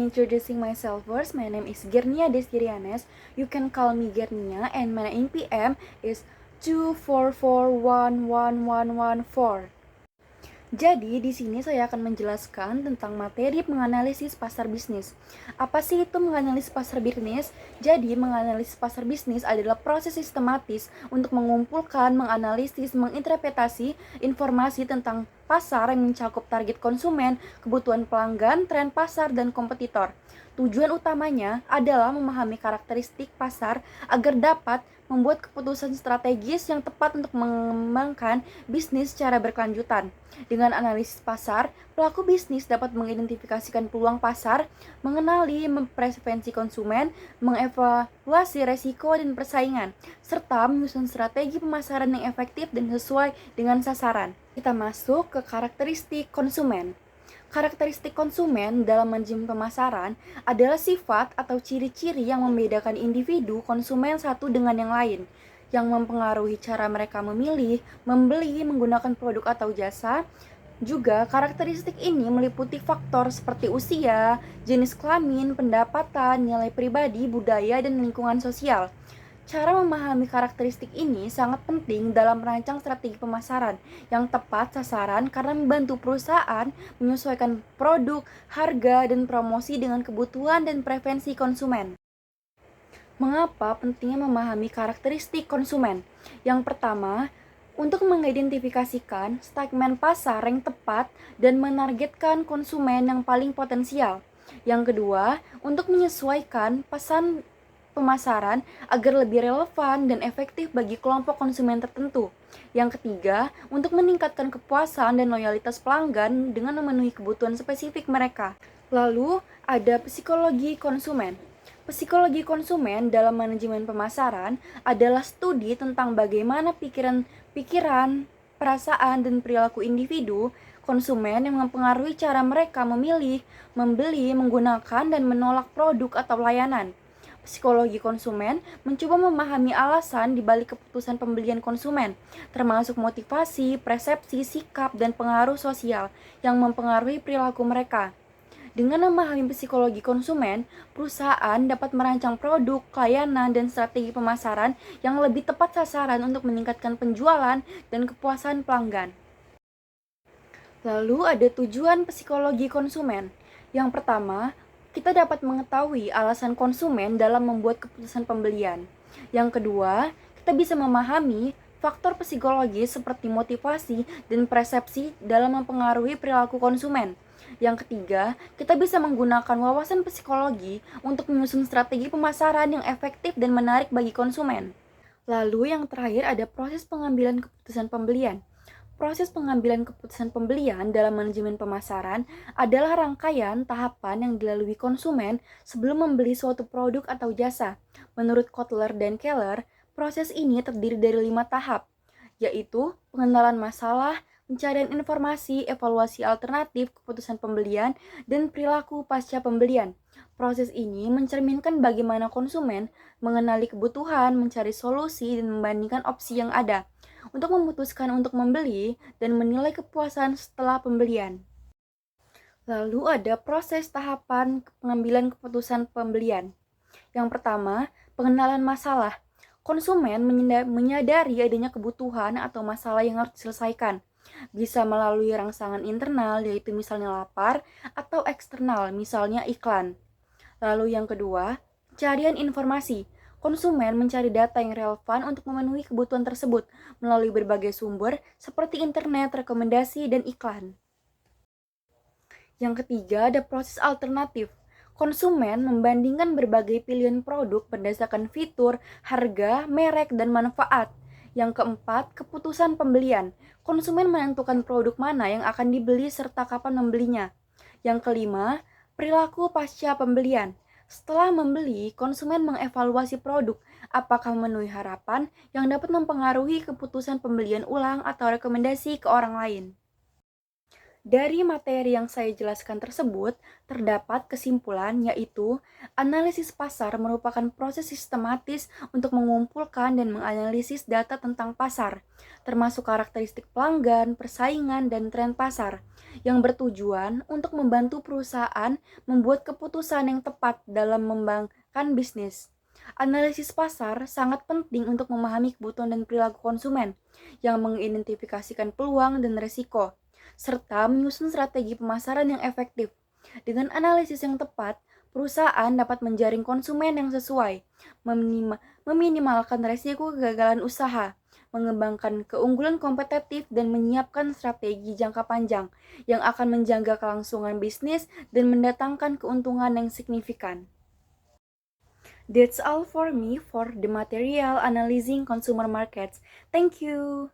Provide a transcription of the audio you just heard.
introducing myself first. My name is Gernia Destirianes. You can call me Gernia, and my NPM is 2441114. Jadi, di sini saya akan menjelaskan tentang materi menganalisis pasar bisnis. Apa sih itu menganalisis pasar bisnis? Jadi, menganalisis pasar bisnis adalah proses sistematis untuk mengumpulkan, menganalisis, menginterpretasi informasi tentang pasar yang mencakup target konsumen, kebutuhan pelanggan, tren pasar, dan kompetitor. Tujuan utamanya adalah memahami karakteristik pasar agar dapat membuat keputusan strategis yang tepat untuk mengembangkan bisnis secara berkelanjutan. Dengan analisis pasar, pelaku bisnis dapat mengidentifikasikan peluang pasar, mengenali, memprevensi konsumen, mengevaluasi resiko dan persaingan, serta menyusun strategi pemasaran yang efektif dan sesuai dengan sasaran. Kita masuk ke karakteristik konsumen. Karakteristik konsumen dalam manajemen pemasaran adalah sifat atau ciri-ciri yang membedakan individu konsumen satu dengan yang lain, yang mempengaruhi cara mereka memilih, membeli, menggunakan produk atau jasa. Juga, karakteristik ini meliputi faktor seperti usia, jenis kelamin, pendapatan, nilai pribadi, budaya, dan lingkungan sosial. Cara memahami karakteristik ini sangat penting dalam merancang strategi pemasaran yang tepat sasaran karena membantu perusahaan menyesuaikan produk, harga, dan promosi dengan kebutuhan dan preferensi konsumen. Mengapa pentingnya memahami karakteristik konsumen? Yang pertama, untuk mengidentifikasikan segmen pasar yang tepat dan menargetkan konsumen yang paling potensial. Yang kedua, untuk menyesuaikan pesan pemasaran agar lebih relevan dan efektif bagi kelompok konsumen tertentu. Yang ketiga, untuk meningkatkan kepuasan dan loyalitas pelanggan dengan memenuhi kebutuhan spesifik mereka. Lalu, ada psikologi konsumen. Psikologi konsumen dalam manajemen pemasaran adalah studi tentang bagaimana pikiran, perasaan, dan perilaku individu konsumen yang mempengaruhi cara mereka memilih, membeli, menggunakan, dan menolak produk atau layanan. Psikologi konsumen mencoba memahami alasan di balik keputusan pembelian konsumen, termasuk motivasi, persepsi, sikap, dan pengaruh sosial yang mempengaruhi perilaku mereka. Dengan memahami psikologi konsumen, perusahaan dapat merancang produk, layanan, dan strategi pemasaran yang lebih tepat sasaran untuk meningkatkan penjualan dan kepuasan pelanggan. Lalu ada tujuan psikologi konsumen. Yang pertama, kita dapat mengetahui alasan konsumen dalam membuat keputusan pembelian. Yang kedua, kita bisa memahami faktor psikologis seperti motivasi dan persepsi dalam mempengaruhi perilaku konsumen. Yang ketiga, kita bisa menggunakan wawasan psikologi untuk menyusun strategi pemasaran yang efektif dan menarik bagi konsumen. Lalu yang terakhir ada proses pengambilan keputusan pembelian. Proses pengambilan keputusan pembelian dalam manajemen pemasaran adalah rangkaian tahapan yang dilalui konsumen sebelum membeli suatu produk atau jasa. Menurut Kotler dan Keller, proses ini terdiri dari 5 tahap, yaitu pengenalan masalah, pencarian informasi, evaluasi alternatif keputusan pembelian, dan perilaku pasca pembelian. Proses ini mencerminkan bagaimana konsumen mengenali kebutuhan, mencari solusi, dan membandingkan opsi yang ada untuk memutuskan untuk membeli dan menilai kepuasan setelah pembelian. Lalu ada proses tahapan pengambilan keputusan pembelian. Yang pertama, pengenalan masalah. Konsumen menyadari adanya kebutuhan atau masalah yang harus diselesaikan. Bisa melalui rangsangan internal, yaitu misalnya lapar, atau eksternal, misalnya iklan. Lalu yang kedua, pencarian informasi. Konsumen mencari data yang relevan untuk memenuhi kebutuhan tersebut melalui berbagai sumber seperti internet, rekomendasi, dan iklan. Yang ketiga, ada proses alternatif. Konsumen membandingkan berbagai pilihan produk berdasarkan fitur, harga, merek, dan manfaat. Yang keempat, keputusan pembelian. Konsumen menentukan produk mana yang akan dibeli serta kapan membelinya. Yang kelima, perilaku pasca pembelian. Setelah membeli, konsumen mengevaluasi produk, apakah memenuhi harapan yang dapat mempengaruhi keputusan pembelian ulang atau rekomendasi ke orang lain. Dari materi yang saya jelaskan tersebut, terdapat kesimpulan yaitu analisis pasar merupakan proses sistematis untuk mengumpulkan dan menganalisis data tentang pasar, termasuk karakteristik pelanggan, persaingan, dan tren pasar, yang bertujuan untuk membantu perusahaan membuat keputusan yang tepat dalam mengembangkan bisnis. Analisis pasar sangat penting untuk memahami kebutuhan dan perilaku konsumen, yang mengidentifikasikan peluang dan risiko serta menyusun strategi pemasaran yang efektif. Dengan analisis yang tepat, perusahaan dapat menjaring konsumen yang sesuai, meminimalkan resiko kegagalan usaha, mengembangkan keunggulan kompetitif, dan menyiapkan strategi jangka panjang yang akan menjaga kelangsungan bisnis dan mendatangkan keuntungan yang signifikan. That's all for me for the material analyzing consumer markets. Thank you.